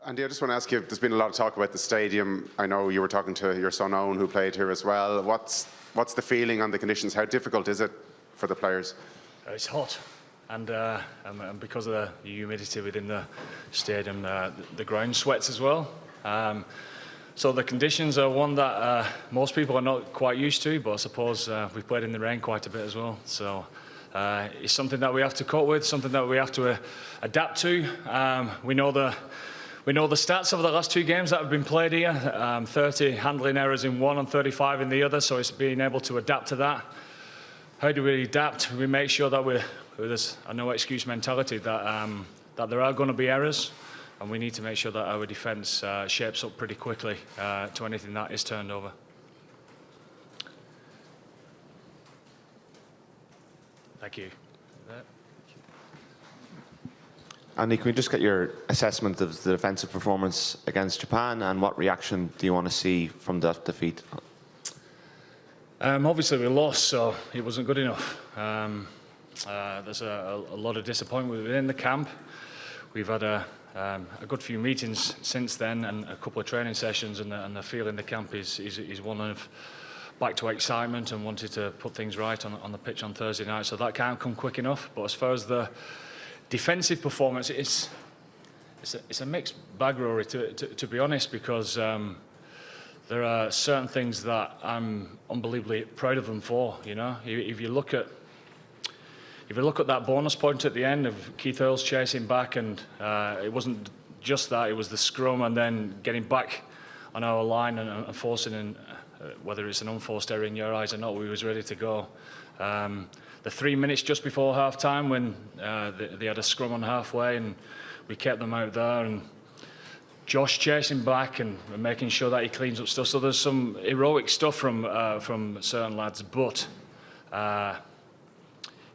Andy, I just want to ask you, there's been a lot of talk about the stadium. I know you were talking to your son Owen, who played here as well. What's the feeling on the conditions? How difficult is it for the players? It's hot, and because of the humidity within the stadium, the ground sweats as well. So the conditions are one that most people are not quite used to, but I suppose we've played in the rain quite a bit as well. So it's something that we have to cope with, something that we have to adapt to. We know the stats of the last 2 games that have been played here, 30 handling errors in one and 35 in the other, so it's being able to adapt to that. How do we adapt? We make sure that we're with this no excuse mentality, that there are going to be errors, and we need to make sure that our defence shapes up pretty quickly to anything that is turned over. Thank you. Andy, can we just get your assessment of the defensive performance against Japan, and what reaction do you want to see from that defeat? Obviously we lost, so it wasn't good enough. There's a lot of disappointment within the camp. We've had a good few meetings since then and a couple of training sessions, and the feel in the camp is one of back to excitement and wanted to put things right on the pitch on Thursday night, so that can't come quick enough. But as far as the defensive performance, it's a mixed bag, Rory, to be honest, because there are certain things that I'm unbelievably proud of them for. You know, if you look at that bonus point at the end of Keith Earls chasing back, and it wasn't just that; it was the scrum and then getting back on our line and forcing in, whether it's an unforced error in your eyes or not, we was ready to go. The 3 minutes just before half-time when they had a scrum on halfway and we kept them out there, and Josh chasing back and making sure that he cleans up stuff. So there's some heroic stuff from certain lads, but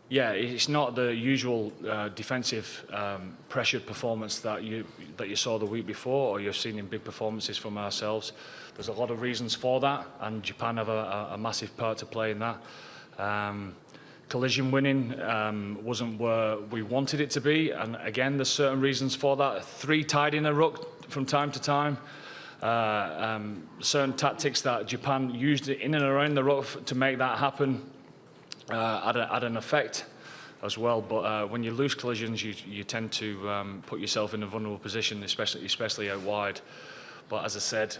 yeah, it's not the usual defensive pressured performance that you saw the week before, or you've seen in big performances from ourselves. There's a lot of reasons for that, and Japan have a massive part to play in that. Collision winning wasn't where we wanted it to be, and again, there's certain reasons for that. 3 tied in a ruck from time to time. Certain tactics that Japan used in and around the ruck to make that happen had an effect as well. But when you lose collisions, you tend to put yourself in a vulnerable position, especially out wide. But as I said,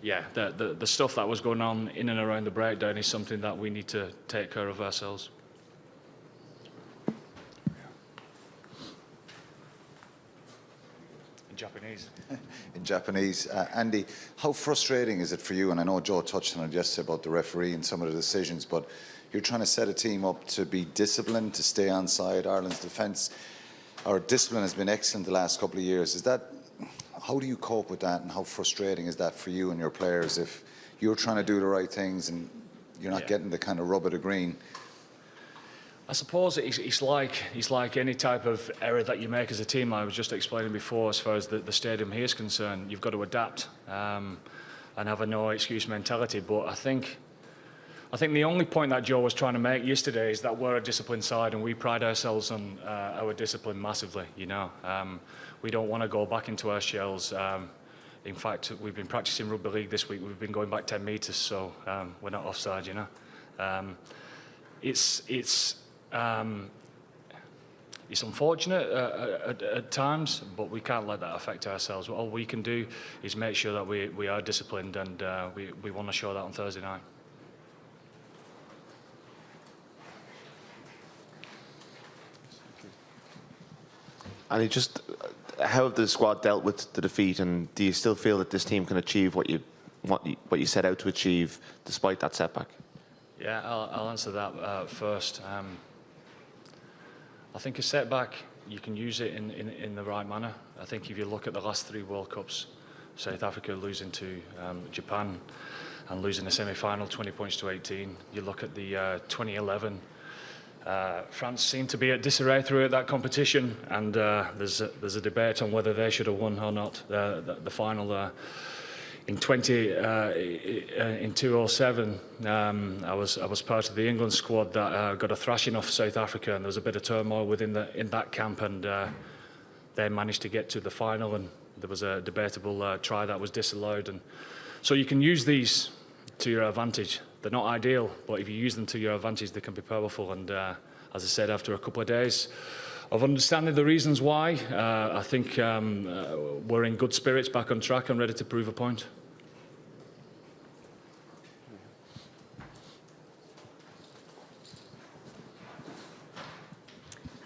yeah, the stuff that was going on in and around the breakdown is something that we need to take care of ourselves. In Japanese. In Japanese. Andy, how frustrating is it for you? And I know Joe touched on it yesterday about the referee and some of the decisions, but you're trying to set a team up to be disciplined, to stay on side. Ireland's defence, our discipline has been excellent the last couple of years. How do you cope with that, and how frustrating is that for you and your players if you're trying to do the right things and you're not getting the kind of rub of the green? I suppose it's like any type of error that you make as a team. I was just explaining before, as far as the stadium here is concerned, you've got to adapt and have a no excuse mentality. But I think the only point that Joe was trying to make yesterday is that we're a disciplined side, and we pride ourselves on our discipline massively. You know, we don't want to go back into our shells. In fact, we've been practicing rugby league this week. We've been going back 10 metres, so we're not offside. You know, it's unfortunate at times, but we can't let that affect ourselves. All we can do is make sure that we are disciplined, and we want to show that on Thursday night. And just how have the squad dealt with the defeat, and do you still feel that this team can achieve what you set out to achieve despite that setback? Yeah, I'll answer that first. I think a setback, you can use it in the right manner. I think if you look at the last 3 World Cups, South Africa losing to Japan and losing the semi-final 20 points to 18. You look at the 2011. France seemed to be at disarray throughout that competition, and there's a debate on whether they should have won or not the final. In 2007, I was part of the England squad that got a thrashing off South Africa, and there was a bit of turmoil in that camp, and they managed to get to the final, and there was a debatable try that was disallowed. And so you can use these to your advantage. They're not ideal, but if you use them to your advantage, they can be powerful. And as I said, after a couple of days of understanding the reasons why, I think we're in good spirits, back on track and ready to prove a point.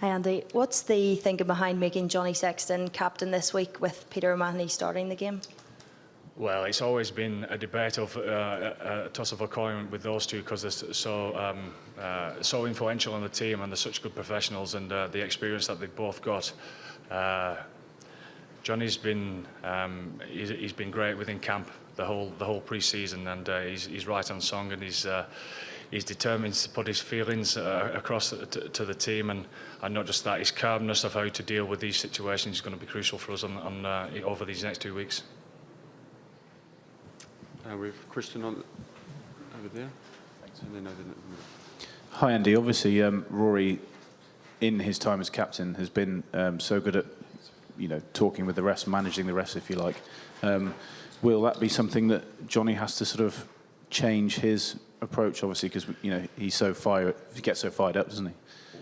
Hi Andy, what's the thinking behind making Johnny Sexton captain this week with Peter O'Mahony starting the game? Well, it's always been a debate of a toss of a coin with those two because they're so influential on the team and they're such good professionals, and the experience that they've both got. Johnny's been he's been great within camp the whole pre-season, and he's right on song, and he's determined to put his feelings across to the team, and not just that, his calmness of how to deal with these situations is going to be crucial for us over these next 2 weeks. With Christian over there. Hi Andy, obviously Rory in his time as captain has been so good at talking with the rest, managing the rest if you like. Will that be something that Johnny has to sort of change his approach, obviously, because he gets so fired up, doesn't he?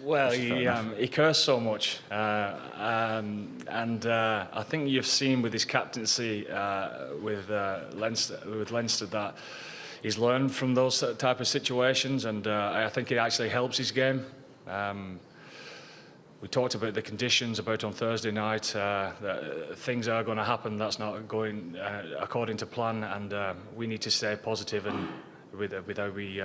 Well, he cursed so much, and I think you've seen with his captaincy with Leinster that he's learned from those type of situations, and I think it actually helps his game. We talked about the conditions about on Thursday night. That things are going to happen. That's not going according to plan, and we need to stay positive and with how we.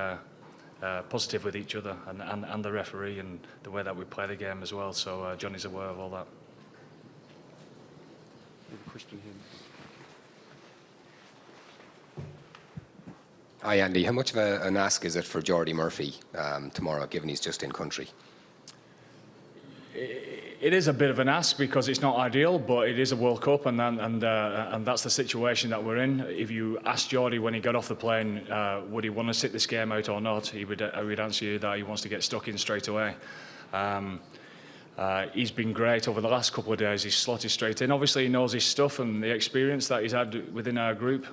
Positive with each other and the referee and the way that we play the game as well. So Johnny's aware of all that. Question here. Hi Andy, how much of an ask is it for Jordy Murphy tomorrow, given he's just in country? It is a bit of an ask because it's not ideal, but it is a World Cup, and that's the situation that we're in. If you asked Jordy when he got off the plane, would he want to sit this game out or not, he would answer you that he wants to get stuck in straight away. He's been great over the last couple of days. He's slotted straight in. Obviously, he knows his stuff and the experience that he's had within our group.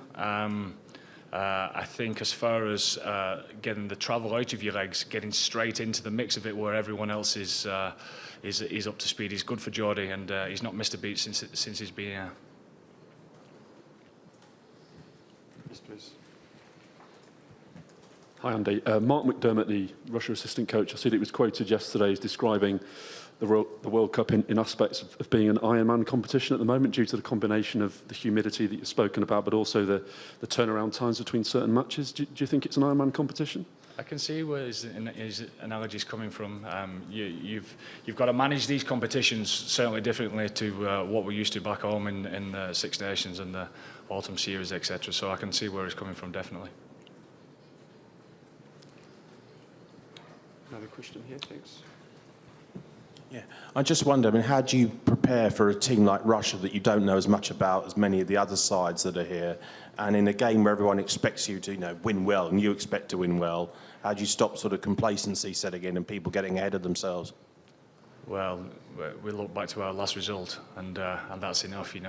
I think as far as getting the travel out of your legs, getting straight into the mix of it where everyone else is up to speed, he's good for Jordy, and he's not missed a beat since he's been here. Yes, please. Hi Andy, Mark McDermott, the Russia assistant coach, I see that he was quoted yesterday as describing the World Cup in aspects of being an Ironman competition at the moment due to the combination of the humidity that you've spoken about, but also the turnaround times between certain matches. Do you think it's an Ironman competition? I can see where his analogy is coming from. You've got to manage these competitions certainly differently to what we're used to back home in the Six Nations and the Autumn Series, etc. So I can see where he's coming from, definitely. Another question here, thanks. Yeah, I just wonder, how do you prepare for a team like Russia that you don't know as much about as many of the other sides that are here, and in a game where everyone expects you to, win well, and you expect to win well, how do you stop sort of complacency setting in and people getting ahead of themselves? Well, we look back to our last result, and that's enough. It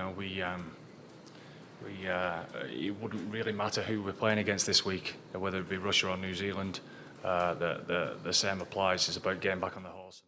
wouldn't really matter who we're playing against this week, whether it be Russia or New Zealand. The same applies. It's about getting back on the horse.